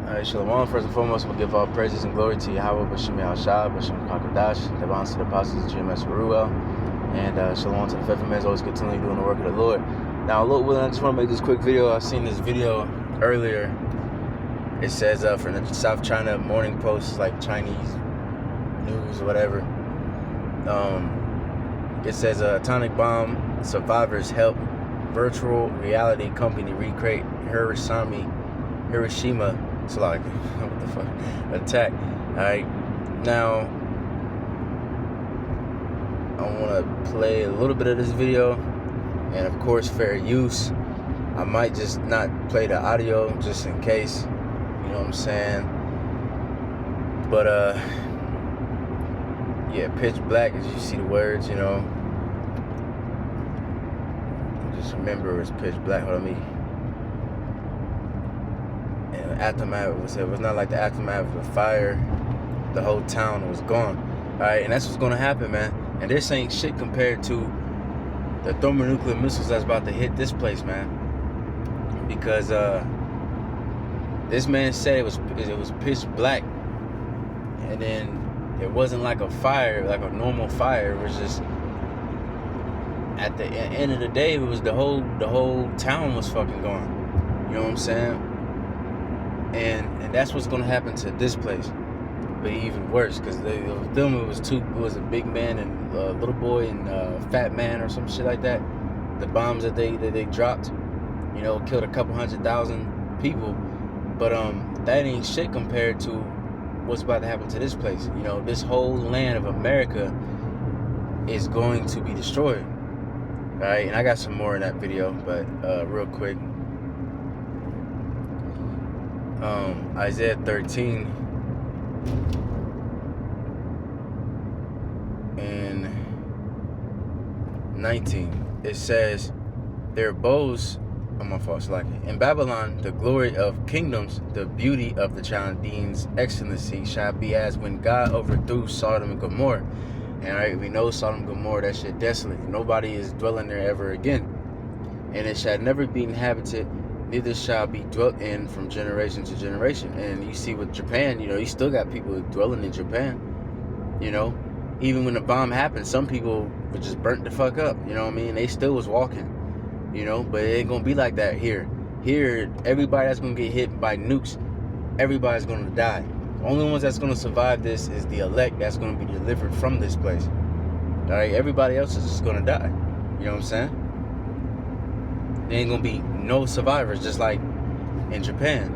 Shalom. First and foremost, we'll give all praises and glory to Yahweh, B'Shem Yahushua, B'Shem Kakadash, the bonds to the apostles of GMS Ruel, and shalom to the faithful men, always continually doing the work of the Lord. Now, Lord willing, I just want to make this quick video. I seen this video earlier. It says from the South China Morning Post, like Chinese news or whatever. It says atomic bomb survivors help virtual reality company recreate Hiroshima. So like, what the fuck? Attack. Alright. Now, I want to play a little bit of this video. And of course, fair use. I might just not play the audio just in case. You know what I'm saying? But, yeah, pitch black, as you see the words, you know. Just remember it's pitch black. Hold on, me. Aftermath, it was not like the aftermath of a fire. The whole town was gone. Alright, and that's what's gonna happen, man. And this ain't shit compared to the thermonuclear missiles that's about to hit this place, man. Because this man said it was pitch black, and then it wasn't like a fire, like a normal fire. It was just at the end of the day, it was the whole town was fucking gone. You know what I'm saying? And that's what's gonna happen to this place, but even worse, because it was a big man and a little boy and a fat man or some shit like that. The bombs that they dropped, you know, killed a couple 100,000 people, but that ain't shit compared to what's about to happen to this place. You know, this whole land of America is going to be destroyed. All right, and I got some more in that video, but real quick. Isaiah 13 and 19, it says, their bows, in Babylon, the glory of kingdoms, the beauty of the Chaldeans' excellency shall be as when God overthrew Sodom and Gomorrah. And right, we know Sodom and Gomorrah, that shit desolate. Nobody is dwelling there ever again. And it shall never be inhabited, neither shall be dwelt in from generation to generation. And you see with Japan, you know, you still got people dwelling in Japan. You know, even when the bomb happened, some people were just burnt the fuck up. You know what I mean? They still was walking. You know, but it ain't gonna be like that here. Here, everybody that's gonna get hit by nukes, everybody's gonna die. The only ones that's gonna survive this is the elect that's gonna be delivered from this place. All right, everybody else is just gonna die. You know what I'm saying? There ain't gonna be no survivors, just like in Japan.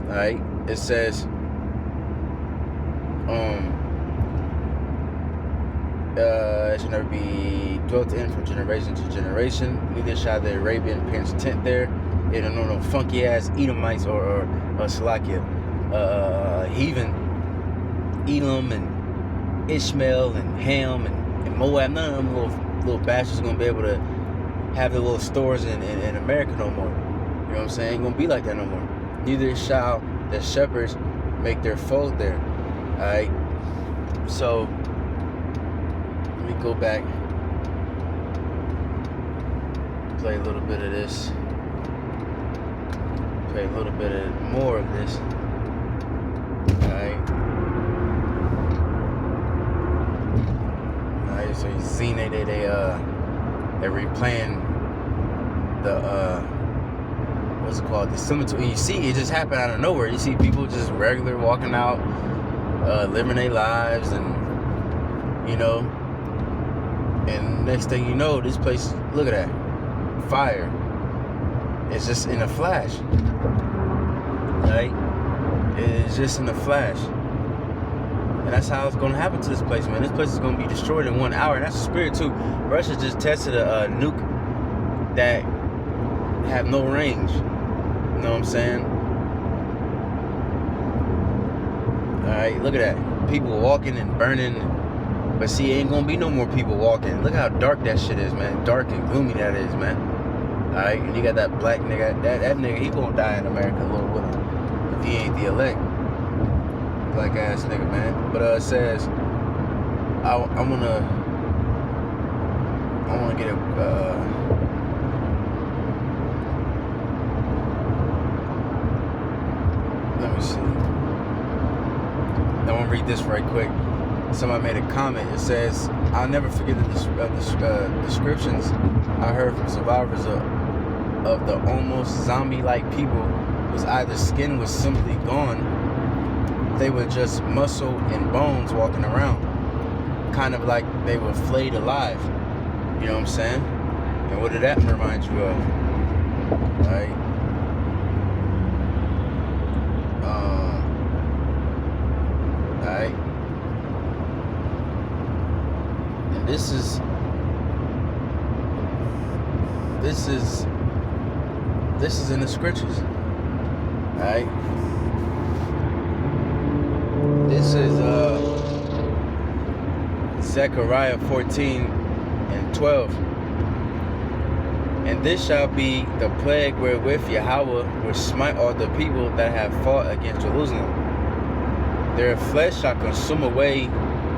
All right, it says, it shall never be dwelt in from generation to generation. Neither shall the Arabian pitch tent there. They don't know no funky ass Edomites or Salakia, heathen Elam and Ishmael and Ham and Moab. None of them little bastards are gonna be able to have their little stores in America no more. You know what I'm saying? Ain't gonna be like that no more. Neither shall the shepherds make their fold there. Alright. So let me go back. Play a little bit of this. Play a little bit of more of this. Alright. Alright, so you seen they're replaying the what's it called, the cemetery. You see it just happened out of nowhere. You see people just regular walking out, living their lives, and you know, and next thing you know, this place, look at that fire. It's just in a flash, right? It's just in a flash. And that's how it's going to happen to this place, man. This place is going to be destroyed in 1 hour. And that's the spirit, too. Russia just tested a nuke that have no range. You know what I'm saying? Alright, look at that. People walking and burning. But see, ain't going to be no more people walking. Look how dark that shit is, man. Dark and gloomy that is, man. Alright, and you got that black nigga. That nigga, he going to die in America, Lord willing. If he ain't the elect. Black ass nigga, man. But it says I wanna get a Let me see. I want to read this right quick. Somebody made a comment. It says, "I'll never forget the descriptions I heard from survivors of the almost zombie-like people whose either skin was simply gone, they were just muscle and bones walking around, kind of like they were flayed alive." You know what I'm saying? And what did that remind you of? Right? Right? And this is in the scriptures. Right? This is Zechariah 14:12. "And this shall be the plague wherewith Yahweh will smite all the people that have fought against Jerusalem. Their flesh shall consume away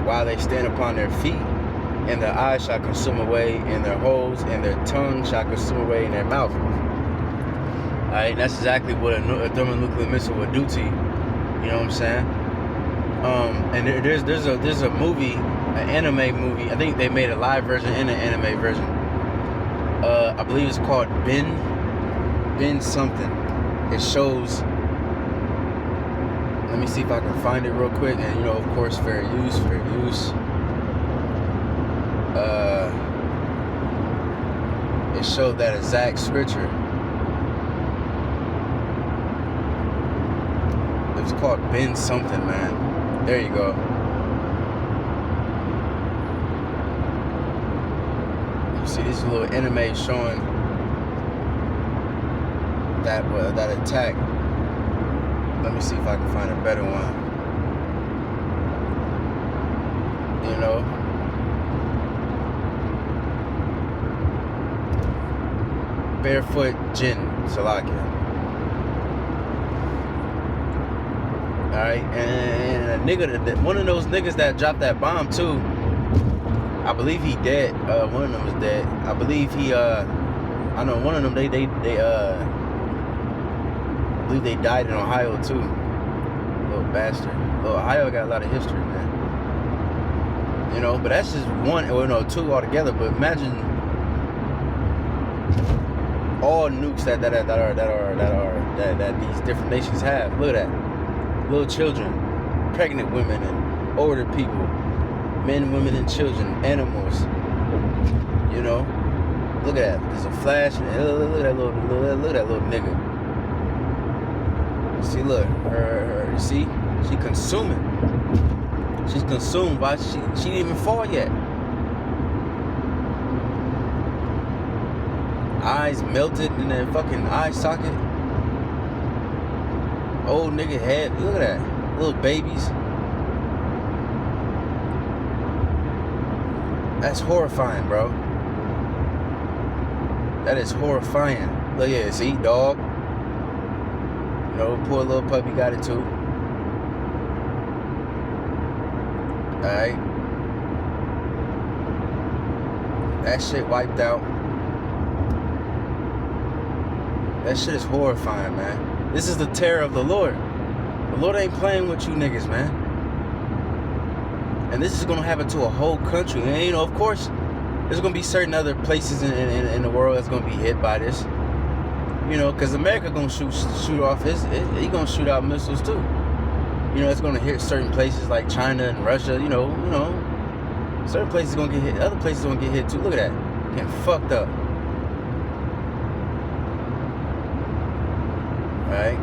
while they stand upon their feet, and their eyes shall consume away in their holes, and their tongue shall consume away in their mouth." Alright, that's exactly what a thermonuclear missile would do to you. You know what I'm saying? And there's a movie, an anime movie. I think they made a live version and an anime version. I believe it's called Ben something. It shows. Let me see if I can find it real quick. And you know, of course, fair use. It showed that exact scripture. It's called Ben something, man. There you go. You see this little anime showing that attack. Let me see if I can find a better one. You know. Barefoot Jinn Salakia. Alright, and a nigga, one of those niggas that dropped that bomb too, I believe he dead. One of them is dead. I believe he I know one of them I believe they died in Ohio too. Little bastard. Little Ohio got a lot of history, man. You know, but that's just one, or no, two altogether. But imagine all nukes that these different nations have. Look at that. Little children, pregnant women, and older people, men, women, and children, animals. You know, look at that. There's a flash, and look at that little nigga. See, look, her. You see, she consuming. She's consumed. Why she didn't even fall yet. Eyes melted in their fucking eye socket. Old nigga head. Look at that. Little babies. That's horrifying, bro. That is horrifying. Look at it. See, dog. You know, poor little puppy got it too. Alright. That shit wiped out. That shit is horrifying, man. This is the terror of the Lord. The Lord ain't playing with you niggas, man. And this is gonna happen to a whole country. And you know, of course, there's gonna be certain other places in the world that's gonna be hit by this. You know, because America gonna shoot off he gonna shoot out missiles too. You know, it's gonna hit certain places like China and Russia. You know, certain places gonna get hit. Other places gonna get hit too. Look at that, getting fucked up. Right?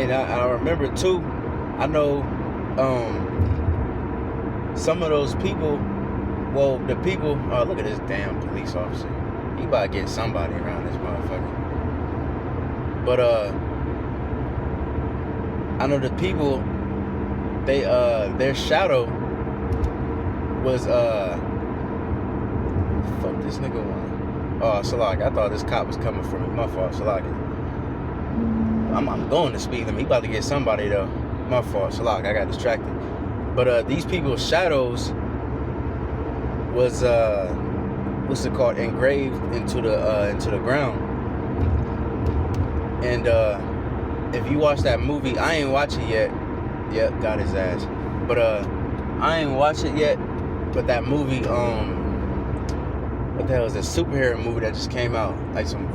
And I remember too, I know some of those people, well, the people, look at this damn police officer. He about to get somebody around this motherfucker. But I know the people, their shadow was fuck this nigga one. Oh, Salak, I thought this cop was coming for me. My fault, Salak. I'm going to speed him. He about to get somebody though. My fault, Salak. I got distracted. But these people's shadows was what's it called, engraved into the ground. And if you watch that movie, I ain't watch it yet. Yep, got his ass. But I ain't watch it yet. But that movie, what the hell is a superhero movie that just came out? Like some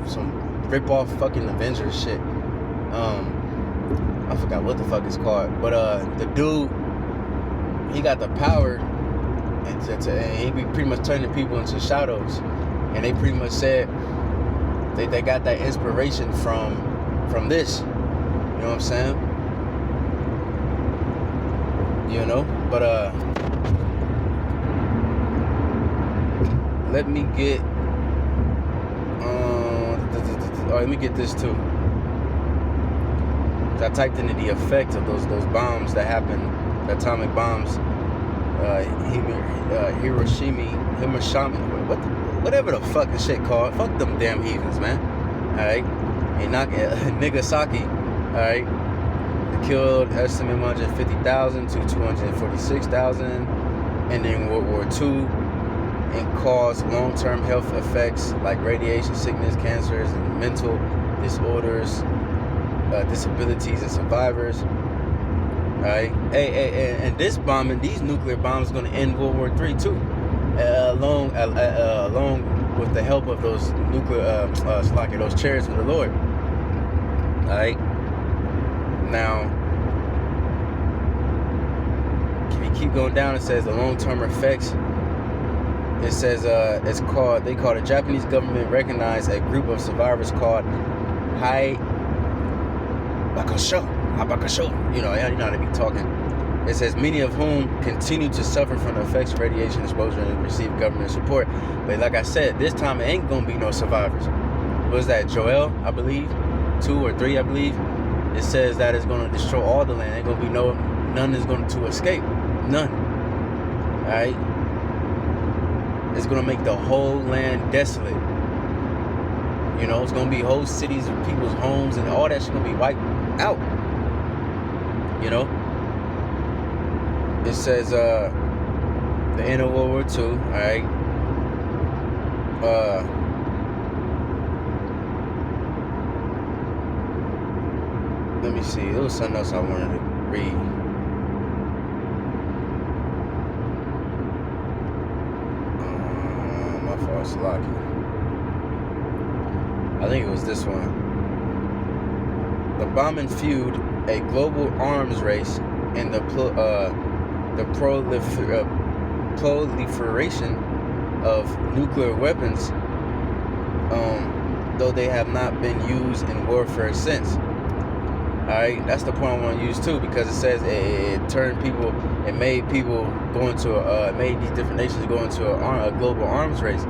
rip off fucking Avengers shit. I forgot what the fuck it's called. But the dude, he got the power, and he be pretty much turning people into shadows. And they pretty much said they got that inspiration from this. You know what I'm saying? You know? But let me get let me get this too. I typed into the effects of those bombs that happened, the atomic bombs, Hiroshima, whatever the fuck this shit called. Fuck them damn heathens, man. Alright? Nagasaki, alright? They killed estimate 150,000 to 246,000, ending World War II, and caused long-term health effects like radiation sickness, cancers, and mental disorders, disabilities, and survivors. Right? And this bombing, these nuclear bombs, is going to end World War III too, along with the help of those nuclear, those chariots of the Lord. All right. Now, if you keep going down, it says the long-term effects. It says they call the Japanese government recognized a group of survivors called Habakasho. You know how they be talking. It says many of whom continue to suffer from the effects of radiation exposure and receive government support. But like I said, this time it ain't gonna be no survivors. What is that, Joel? I believe 2 or 3. I believe it says that it's gonna destroy all the land. Ain't gonna be none is going to escape. None. All right. It's gonna make the whole land desolate. You know, it's gonna be whole cities of people's homes and all that shit gonna be wiped out. You know, it says the end of World War II. All right. Let me see. There was something else I wanted to read. Slocky. I think it was this one. The bombing fueled a global arms race and the proliferation of nuclear weapons, though they have not been used in warfare since. Alright, that's the point I want to use too, because it says it turned people, it made people go into it made these different nations go into a global arms race.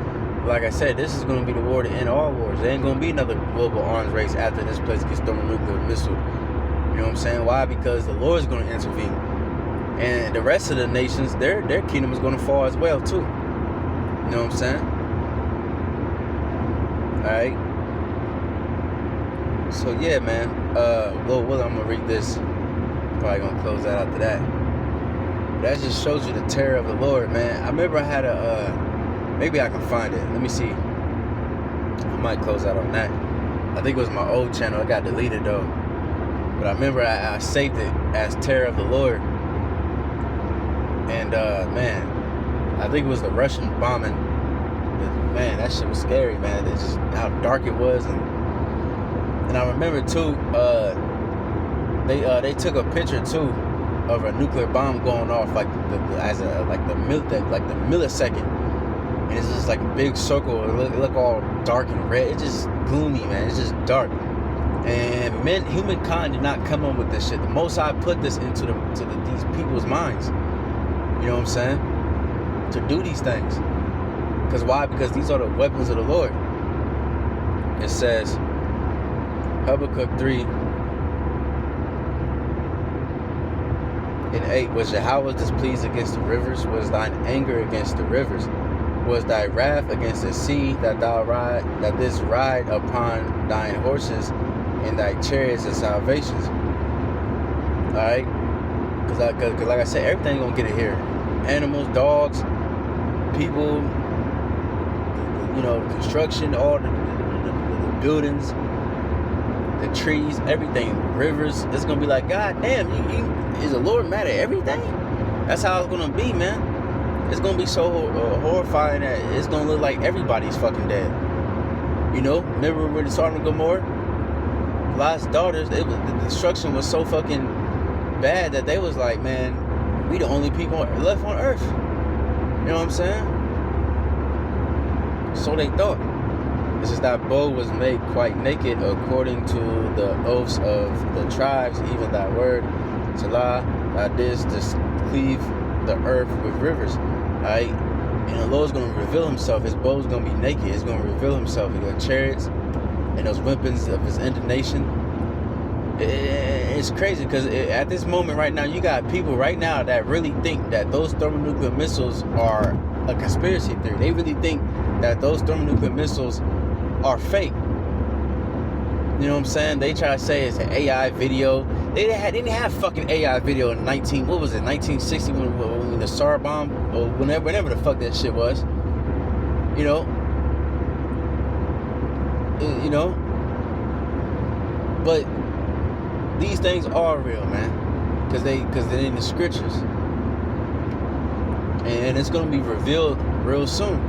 Like I said, this is going to be the war to end all wars. There ain't going to be another global arms race after this place gets thermonuclear missile. You know what I'm saying? Why? Because the Lord is going to intervene. And the rest of the nations, their kingdom is going to fall as well, too. You know what I'm saying? Alright. So, yeah, man. Lord willing, I'm going to read this. Probably going to close that after that. That just shows you the terror of the Lord, man. I remember I had maybe I can find it. Let me see. I might close out on that. I think it was my old channel. It got deleted though. But I remember I saved it as Terror of the Lord. And man, I think it was the Russian bombing. Man, that shit was scary, man. It's just how dark it was, and I remember too. They took a picture too of a nuclear bomb going off like the millisecond. And it's just like a big circle. It look all dark and red. It's just gloomy, man. It's just dark. And humankind did not come up with this shit. The Most High put this into these people's minds. You know what I'm saying? To do these things. Because why? Because these are the weapons of the Lord. It says, Habakkuk 3:8, was Yahweh displeased against the rivers? Was thine anger against the rivers? Was thy wrath against the sea that this ride upon thine horses and thy chariots of salvations? Alright? Cause like I said, everything gonna get it here. Animals, dogs, people, you know, construction, all the buildings, the trees, everything, rivers. It's gonna be like, God damn, is the Lord mad at everything? That's how it's gonna be, man. It's gonna be so horrifying that it's gonna look like everybody's fucking dead. You know, remember with the Sodom and Gomorrah? Lot's daughters, the destruction was so fucking bad that they was like, man, we the only people left on earth. You know what I'm saying? So they thought. This is that bow was made quite naked according to the oaths of the tribes, even that word, Salah, that this cleave the earth with rivers. Alright? And the Lord's gonna reveal himself. His bow's gonna be naked. It's gonna reveal himself. He got chariots and those weapons of his indignation. It's crazy because at this moment right now, you got people right now that really think that those thermonuclear missiles are a conspiracy theory. They really think that those thermonuclear missiles are fake. You know what I'm saying? They try to say it's an AI video. They didn't have fucking AI video in 1960 when the SAR bomb or whenever the fuck that shit was. You know. But these things are real, man, because they're in the scriptures, and it's gonna be revealed real soon.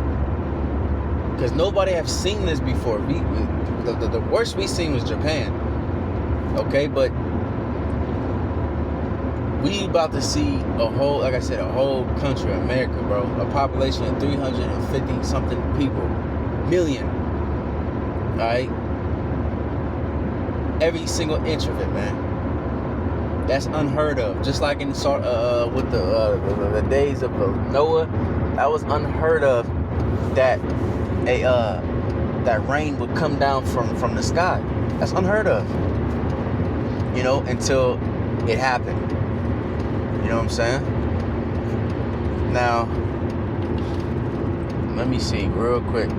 Because nobody have seen this before. The worst we seen was Japan. Okay, but we about to see a whole, like I said, a whole country, America, bro, a population of 350 something million. All right. Every single inch of it, man. That's unheard of. Just like in the with the days of Noah, that was unheard of. That that rain would come down from the sky. That's unheard of. You know, until it happened. You know what I'm saying? Now, let me see real quick.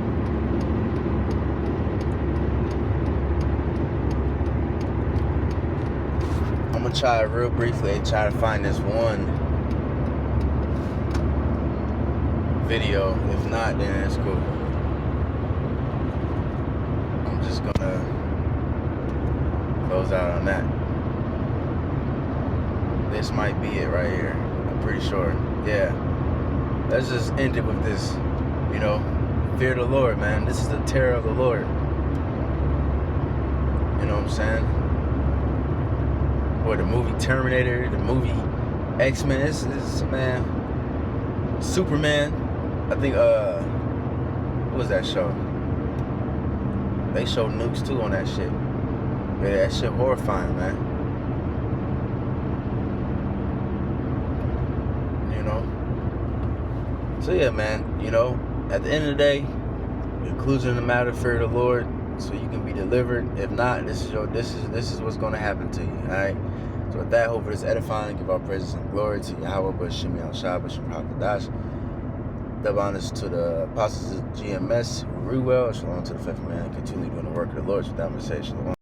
I'm gonna try real briefly and try to find this one video. If not, then it's cool. I'm just gonna close out on that. This might be it right here. I'm pretty sure. Yeah. Let's just end it with this. You know, fear the Lord, man. This is the terror of the Lord. You know what I'm saying? Or the movie Terminator, the movie X-Men. This is, man, Superman. I think what was that show? They showed nukes too on that shit. Yeah, that shit horrifying, man. You know. So yeah, man. You know, at the end of the day, the conclusion of the matter, fear the Lord, so you can be delivered. If not, this is what's going to happen to you. All right. So with that, hope it is edifying. Give our praises and glory to Yahweh, Bashim Yahshua, Bashim Hakadash. Double honors to the apostles of GMS, who rule well. Shalom to the faithful man, continue doing the work of the Lord. So that would say shalom.